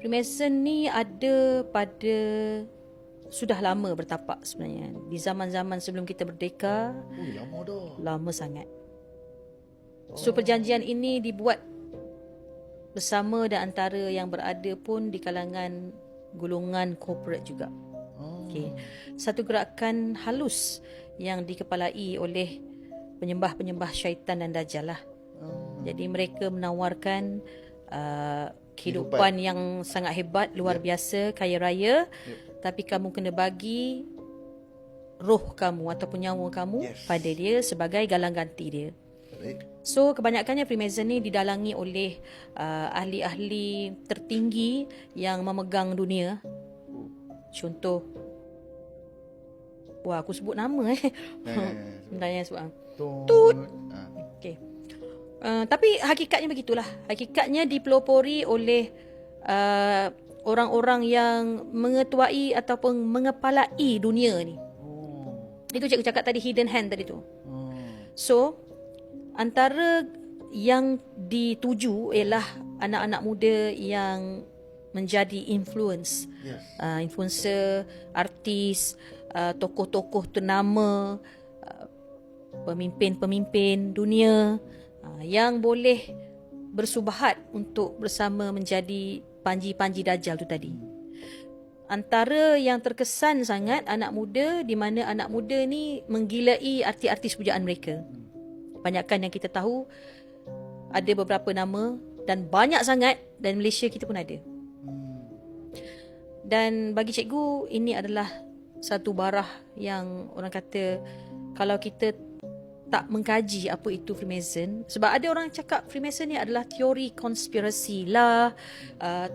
Freemason ni ada pada sudah lama bertapak sebenarnya. Di zaman-zaman sebelum kita merdeka. Lama dah. Lama sangat. So perjanjian ini dibuat bersama dan antara yang berada pun di kalangan golongan corporate juga. Okay. Satu gerakan halus yang dikepalai oleh penyembah-penyembah syaitan dan dajjal lah. Jadi mereka menawarkan kehidupan yang sangat hebat, luar biasa, kaya raya. Tapi kamu kena bagi roh kamu ataupun nyawa kamu pada dia sebagai galang ganti dia. So kebanyakannya Freemason ni didalangi oleh ahli-ahli tertinggi yang memegang dunia. Contoh, wah aku sebut nama sebenarnya sebut Tut. Okay. Tapi hakikatnya begitulah. Hakikatnya dipelopori oleh orang-orang yang mengetuai ataupun mengepalai dunia ni. Itu cikgu cakap tadi, hidden hand tadi tu. So antara yang dituju ialah anak-anak muda yang menjadi influencer, artis, tokoh-tokoh ternama, pemimpin-pemimpin dunia yang boleh bersubahat untuk bersama menjadi panji-panji dajjal tu tadi. Antara yang terkesan sangat anak muda, di mana anak muda ni menggilai artis-artis pujaan mereka. Kebanyakan yang kita tahu ada beberapa nama dan banyak sangat, dan Malaysia kita pun ada. Dan bagi cikgu, ini adalah satu barah yang orang kata kalau kita tak mengkaji apa itu Freemason, sebab ada orang cakap Freemason ni adalah teori konspirasi lah,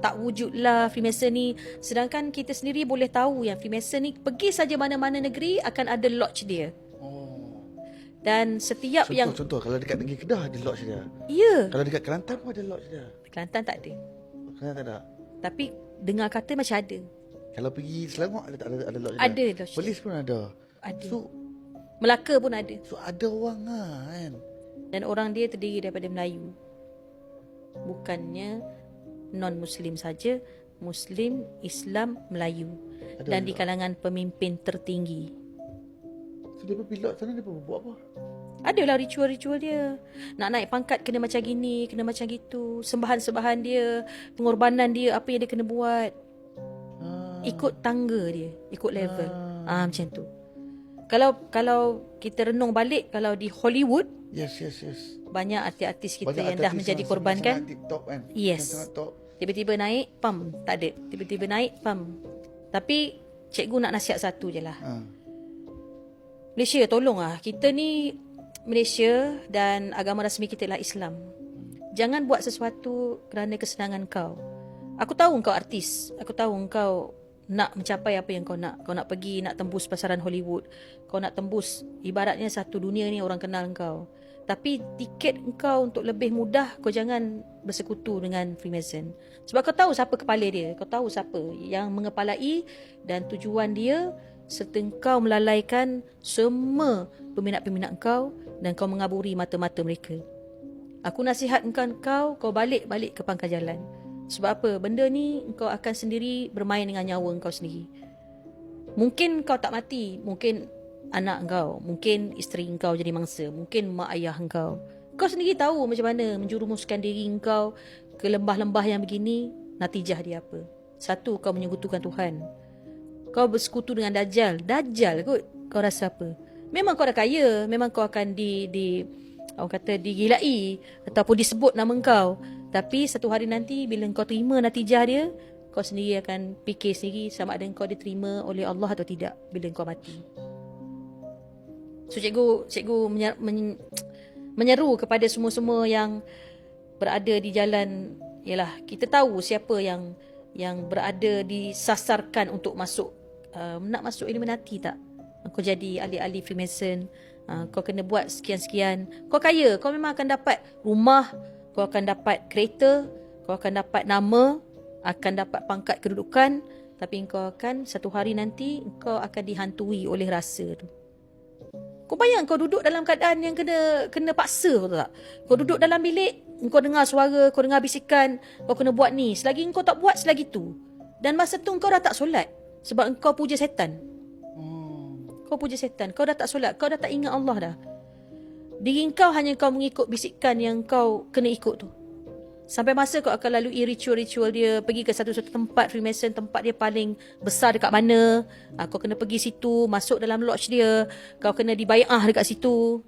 tak wujud lah Freemason ni, sedangkan kita sendiri boleh tahu yang Freemason ni pergi saja mana-mana negeri akan ada lodge dia. Dan setiap Contoh kalau dekat negeri Kedah ada lodge dia. Ya. Kalau dekat Kelantan pun ada lodge dia. Kelantan tak ada. Kelantan tak ada. Tapi dengar kata macam ada. Kalau pergi Selangor ada lodge dia. Ada lodge. Perlis pun ada. Ada. So Melaka pun ada. So ada orang kan. Dan orang dia terdiri daripada Melayu. Bukannya non-Muslim saja, Muslim, Islam, Melayu. Dan di kalangan pemimpin tertinggi. So dia pergi lodge sana, dia buat apa? Adalah ritual-ritual dia. Nak naik pangkat kena macam gini, kena macam gitu. Sembahan-sembahan dia, pengorbanan dia, apa yang dia kena buat. Ikut tangga dia, ikut level. Macam tu. Kalau kita renung balik, kalau di Hollywood, yes. banyak artis-artis kita banyak yang dah menjadi korban kan. TikTok kan. Yes. Tiba-tiba naik, pam, tak ada. Tiba-tiba naik, pam. Tapi cikgu nak nasihat satu je lah. Malaysia, tolonglah. Kita ni Malaysia dan agama rasmi kita ialah Islam. Jangan buat sesuatu kerana kesenangan kau. Aku tahu kau artis. Aku tahu kau nak mencapai apa yang kau nak. Kau nak pergi, nak tembus pasaran Hollywood. Kau nak tembus, ibaratnya satu dunia ni orang kenal kau. Tapi tiket kau untuk lebih mudah, kau jangan bersekutu dengan Freemason. Sebab kau tahu siapa kepala dia. Kau tahu siapa yang mengepalai dan tujuan dia, serta kau melalaikan semua peminat-peminat kau dan kau mengaburi mata-mata mereka. Aku nasihat kau balik ke pangkal jalan. Sebab apa? Benda ni kau akan sendiri bermain dengan nyawa kau sendiri. Mungkin kau tak mati, mungkin anak kau, mungkin isteri kau jadi mangsa, mungkin mak ayah kau. Kau sendiri tahu macam mana menjurumuskan diri kau ke lembah-lembah yang begini, natijah dia apa? Satu, kau menyekutukan Tuhan. Kau bersekutu dengan Dajjal. Dajjal kot. Kau rasa apa? Memang kau dah kaya, memang kau akan orang kata digilai ataupun disebut nama kau. Tapi satu hari nanti bila kau terima natijah dia, kau sendiri akan fikir sendiri sama ada kau diterima oleh Allah atau tidak bila kau mati. So cikgu menyeru kepada semua-semua yang berada di jalan, ialah kita tahu siapa yang berada disasarkan untuk masuk nak masuk Illuminati tak? Kau jadi ahli-ahli Freemason, kau kena buat sekian-sekian. Kau kaya, kau memang akan dapat rumah, kau akan dapat kereta, kau akan dapat nama, akan dapat pangkat kedudukan. Tapi kau akan satu hari nanti kau akan dihantui oleh rasa tu. Kau bayang kau duduk dalam keadaan yang kena paksa, kau tahu tak? Kau duduk dalam bilik, kau dengar suara, kau dengar bisikan, kau kena buat ni. Selagi kau tak buat, selagi tu. Dan masa tu kau dah tak solat. Sebab kau puja setan. Kau puja setan. Kau dah tak solat. Kau dah tak ingat Allah dah. Diri kau hanya kau mengikut bisikan yang kau kena ikut tu. Sampai masa kau akan lalui ritual-ritual dia, pergi ke satu-satu tempat Freemason, tempat dia paling besar dekat mana. Kau kena pergi situ, masuk dalam lodge dia. Kau kena dibayar dekat situ.